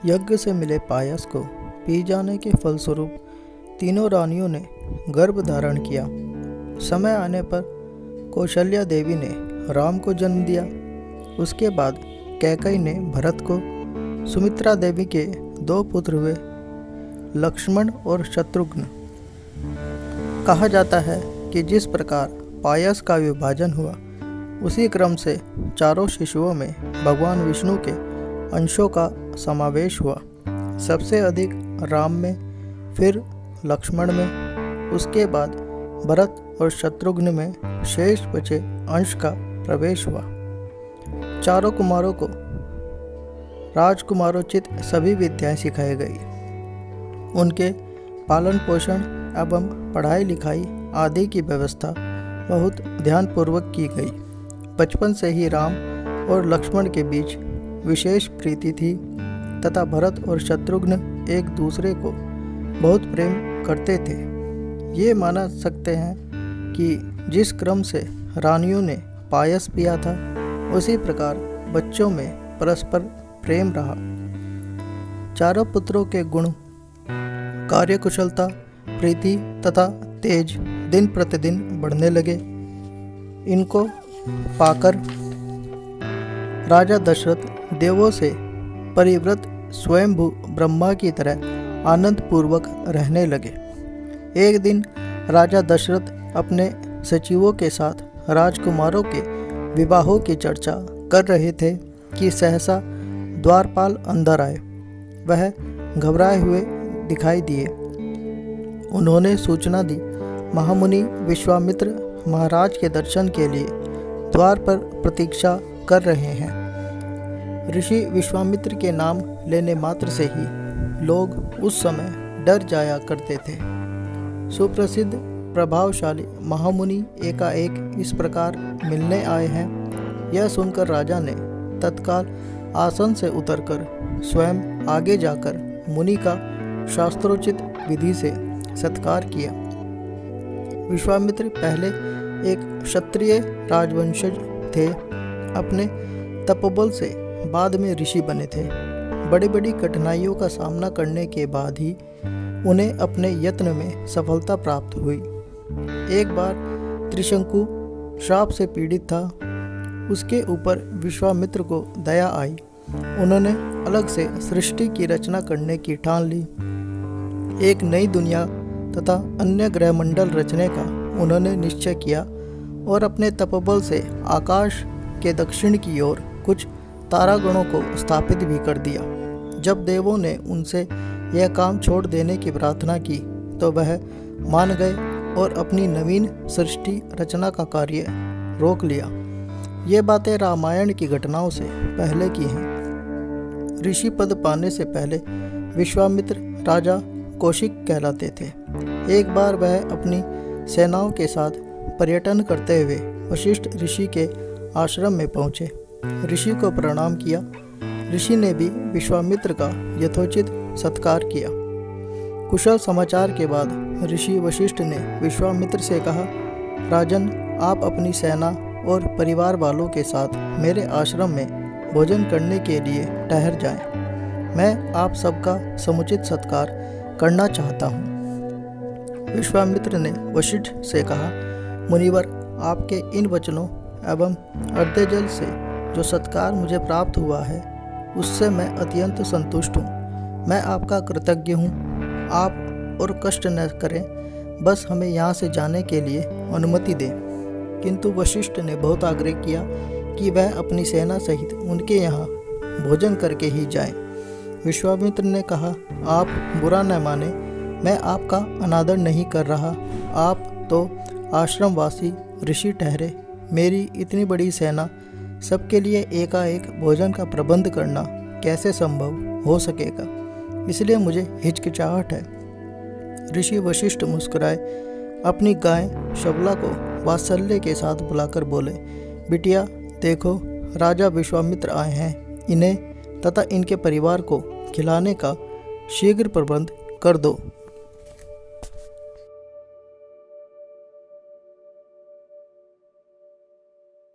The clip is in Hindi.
यज्ञ से मिले पायस को पी जाने के फलस्वरूप तीनों रानियों ने गर्भ धारण किया। समय आने पर कौशल्या देवी ने राम को जन्म दिया। उसके बाद कैकेयी ने भरत को, सुमित्रा देवी के 2 पुत्र हुए, लक्ष्मण और शत्रुघ्न। कहा जाता है कि जिस प्रकार पायस का विभाजन हुआ, उसी क्रम से चारों शिशुओं में भगवान विष्णु के अंशों का समावेश हुआ। सबसे अधिक राम में, फिर लक्ष्मण में, उसके बाद भरत और शत्रुघ्न में शेष बचे अंश का प्रवेश हुआ। चारों कुमारों को राजकुमारोचित सभी विद्याएं सिखाई गई। उनके पालन पोषण एवं पढ़ाई लिखाई आदि की व्यवस्था बहुत ध्यानपूर्वक की गई। बचपन से ही राम और लक्ष्मण के बीच विशेष प्रीति थी तथा भरत और शत्रुघ्न एक दूसरे को बहुत प्रेम करते थे। ये माना सकते हैं कि जिस क्रम से रानियों ने पायस पिया था, उसी प्रकार बच्चों में परस्पर प्रेम रहा। चारों पुत्रों के गुण, कार्यकुशलता, प्रीति तथा तेज दिन प्रतिदिन बढ़ने लगे। इनको पाकर राजा दशरथ देवों से परिवृत स्वयंभू ब्रह्मा की तरह आनंद पूर्वक रहने लगे। एक दिन राजा दशरथ अपने सचिवों के साथ राजकुमारों के विवाहों की चर्चा कर रहे थे कि सहसा द्वारपाल अंदर आए। वह घबराए हुए दिखाई दिए। उन्होंने सूचना दी, महामुनि विश्वामित्र महाराज के दर्शन के लिए द्वार पर प्रतीक्षा कर रहे हैं। ऋषि विश्वामित्र के नाम लेने मात्र से ही लोग उस समय डर जाया करते थे। सुप्रसिद्ध प्रभावशाली महामुनि एकाएक इस प्रकार मिलने आए हैं, यह सुनकर राजा ने तत्काल आसन से उतरकर स्वयं आगे जाकर मुनि का शास्त्रोचित विधि से सत्कार किया। विश्वामित्र पहले एक क्षत्रिय राजवंशज थे। अपने तपोबल से बाद में ऋषि बने थे। बड़ी बड़ी कठिनाइयों का सामना करने के बाद ही उन्हें अपने यत्न में सफलता प्राप्त हुई। एक बार त्रिशंकु श्राप से पीड़ित था। उसके ऊपर विश्वामित्र को दया आई। उन्होंने अलग से सृष्टि की रचना करने की ठान ली। एक नई दुनिया तथा अन्य ग्रहमंडल रचने का उन्होंने निश्चय किया और अपने तपोबल से आकाश के दक्षिण की ओर कुछ तारागणों को स्थापित भी कर दिया। जब देवों ने उनसे यह काम छोड़ देने की प्रार्थना की तो वह मान गए और अपनी नवीन सृष्टि रचना का कार्य रोक लिया। ये बातें रामायण की घटनाओं से पहले की हैं। ऋषि पद पाने से पहले विश्वामित्र राजा कौशिक कहलाते थे। एक बार वह अपनी सेनाओं के साथ पर्यटन करते हुए वशिष्ठ ऋषि के आश्रम में पहुँचे। ऋषि को प्रणाम किया। ऋषि ने भी विश्वामित्र का यथोचित सत्कार किया। कुशल समाचार के बाद ऋषि वशिष्ठ ने विश्वामित्र से कहा, राजन, आप अपनी सेना और परिवार वालों के साथ मेरे आश्रम में भोजन करने के लिए ठहर जाएं। मैं आप सबका समुचित सत्कार करना चाहता हूँ। विश्वामित्र ने वशिष्ठ से कहा, मुनिवर, आपके इन वचनों एवं अर्धजल से जो सत्कार मुझे प्राप्त हुआ है, उससे मैं अत्यंत संतुष्ट हूँ। मैं आपका कृतज्ञ हूँ। आप और कष्ट न करें, बस हमें यहाँ से जाने के लिए अनुमति दें। किंतु वशिष्ठ ने बहुत आग्रह किया कि वह अपनी सेना सहित उनके यहाँ भोजन करके ही जाएं। विश्वामित्र ने कहा, आप बुरा न माने, मैं आपका अनादर नहीं कर रहा। आप तो आश्रमवासी ऋषि ठहरे। मेरी इतनी बड़ी सेना, सबके लिए एकाएक भोजन का प्रबंध करना कैसे संभव हो सकेगा, इसलिए मुझे हिचकिचाहट है। ऋषि वशिष्ठ मुस्कुराए। अपनी गाय शबला को वात्सल्य के साथ बुलाकर बोले, बिटिया देखो, राजा विश्वामित्र आए हैं। इन्हें तथा इनके परिवार को खिलाने का शीघ्र प्रबंध कर दो।